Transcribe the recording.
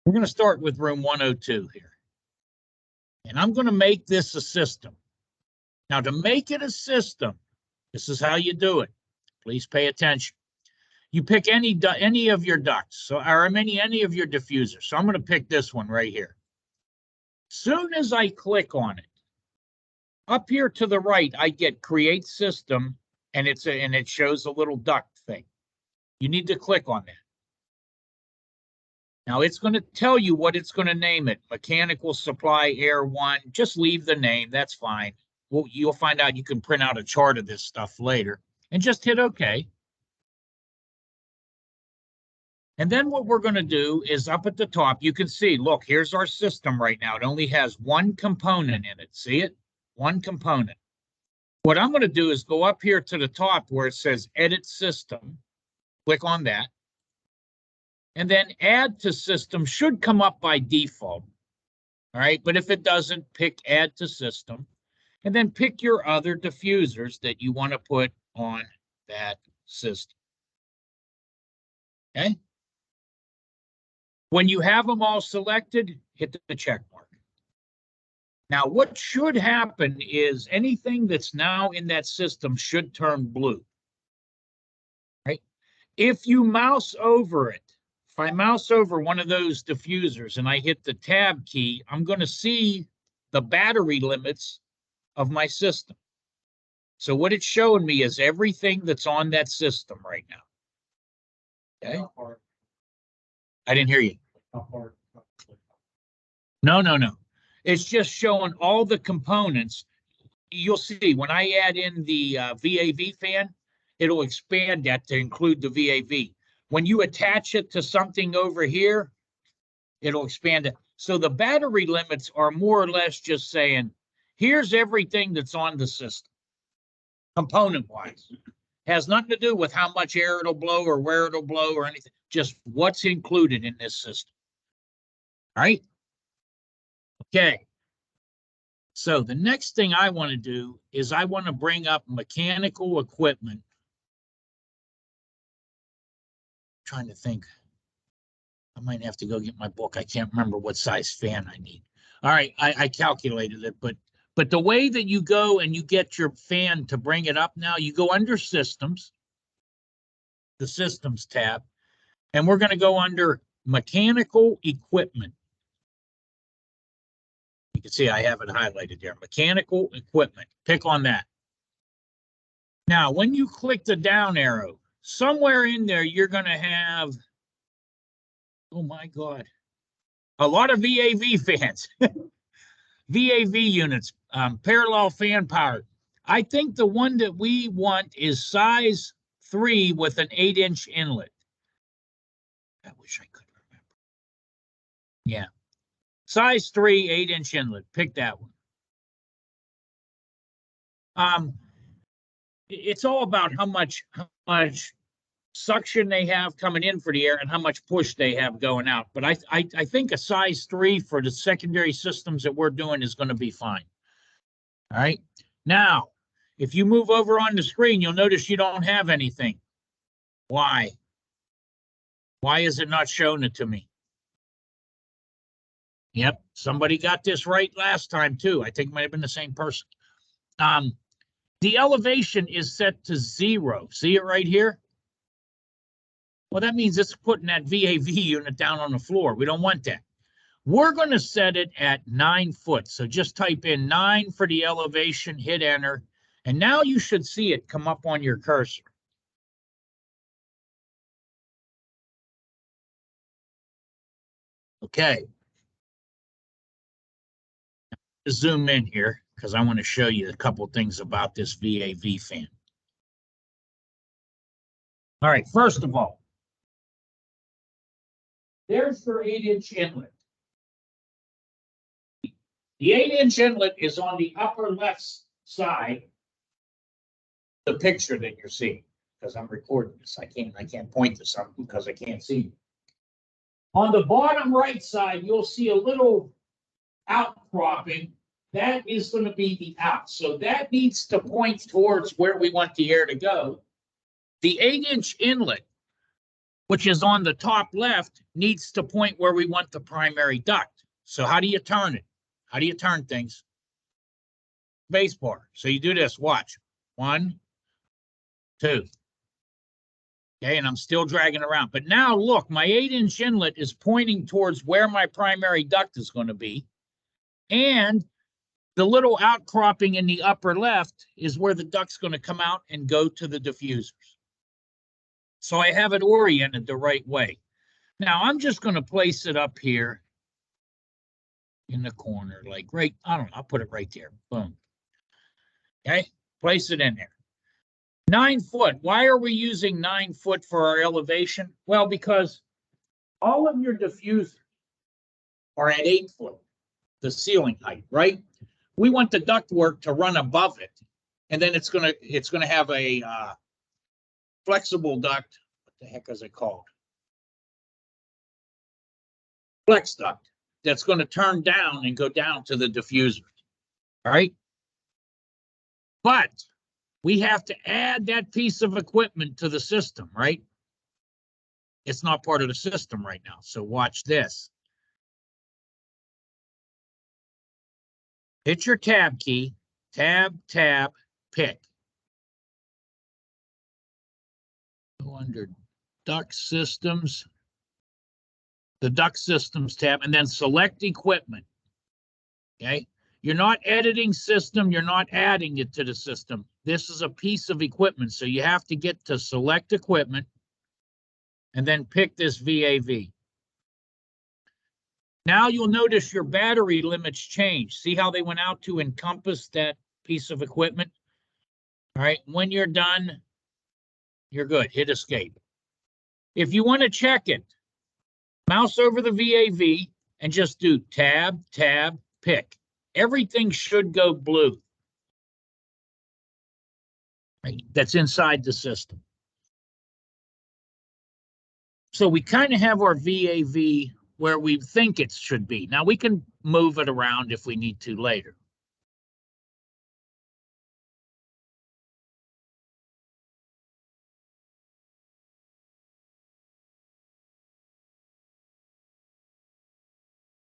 We're going to start with room 102 here. And I'm going to make this a system. Now, to make it a system, this is how you do it. Please pay attention. You pick any of your ducts, or any of your diffusers. So I'm going to pick this one right here. Soon as I click on it, up here to the right, I get Create System, and it shows a little duct thing. You need to click on that. Now it's going to tell you what it's going to name it. Mechanical Supply Air 1. Just leave the name. That's fine. Well, you'll find out you can print out a chart of this stuff later. And just hit OK. And then what we're going to do is up at the top, you can see, look, here's our system right now. It only has one component in it. See it? One component. What I'm going to do is go up here to the top where it says Edit System. Click on that. And then Add to System should come up by default. All right, but if it doesn't, pick Add to System. And then pick your other diffusers that you want to put on that system. Okay? When you have them all selected, hit the check mark. Now, what should happen is anything that's now in that system should turn blue. Right? If you mouse over it, if I mouse over one of those diffusers and I hit the tab key, I'm going to see the battery limits of my system. So what it's showing me is everything that's on that system right now. Okay? I didn't hear you. No. It's just showing all the components. You'll see when I add in the VAV fan, it'll expand that to include the VAV. When you attach it to something over here, it'll expand it. So the battery limits are more or less just saying, here's everything that's on the system, component-wise. Has nothing to do with how much air it'll blow or where it'll blow or anything. Just what's included in this system. All right? Okay. So the next thing I want to do is I want to bring up mechanical equipment. I'm trying to think. I might have to go get my book. I can't remember what size fan I need. All right, I calculated it, but the way that you go and you get your fan to bring it up now, you go under Systems, the Systems tab, and we're going to go under Mechanical Equipment. You can see I have it highlighted there. Mechanical Equipment. Pick on that. Now, when you click the down arrow, somewhere in there you're going to have, oh my God, a lot of VAV fans. VAV units, parallel fan power. I think the one that we want is size 3 with an 8-inch inlet. I wish I could remember. Yeah. Size 3, 8-inch inlet. Pick that one. It's all about how much suction they have coming in for the air and how much push they have going out. But I think a size 3 for the secondary systems that we're doing is going to be fine. All right. Now, if you move over on the screen, you'll notice you don't have anything. Why? Why is it not showing it to me? Yep, somebody got this right last time too. I think it might have been the same person. The elevation is set to 0. See it right here? Well, that means it's putting that VAV unit down on the floor. We don't want that. We're going to set it at 9 foot. So just type in 9 for the elevation, hit enter, and now you should see it come up on your cursor. Okay. Zoom in here because I want to show you a couple things about this VAV fan. All right, first of all, there's your 8-inch inlet. The 8-inch inlet is on the upper left side of the picture that you're seeing, because I'm recording this. I can't point to something because I can't see you. On the bottom right side, you'll see a little outcropping. That is going to be the out. So that needs to point towards where we want the air to go. The 8-inch inlet which is on the top left, needs to point where we want the primary duct. So how do you turn it? How do you turn things? Spacebar. So you do this, watch. 1, 2. Okay, and I'm still dragging around. But now look, my 8-inch inlet is pointing towards where my primary duct is going to be. And the little outcropping in the upper left is where the duct's going to come out and go to the diffusers. So I have it oriented the right way. Now I'm just going to place it up here in the corner, like right, I don't know, I'll put it right there. Boom. Okay, place it in there. 9 foot. Why are we using 9 foot for our elevation? Well, because all of your diffusers are at 8 foot, the ceiling height, right? We want the ductwork to run above it, and then it's gonna have a flexible duct. What the heck is it called? Flex duct. That's going to turn down and go down to the diffusers. All right. But we have to add that piece of equipment to the system, right? It's not part of the system right now. So watch this. Hit your tab key, tab, pick. Go under duct systems, the duct systems tab, and then select equipment. Okay. You're not editing system. You're not adding it to the system. This is a piece of equipment. So you have to get to select equipment and then pick this VAV. Now you'll notice your battery limits change. See how they went out to encompass that piece of equipment? All right. When you're done, you're good. Hit escape. If you want to check it, mouse over the VAV and just do tab, pick. Everything should go blue. Right? That's inside the system. So we kind of have our VAV where we think it should be. Now we can move it around if we need to later.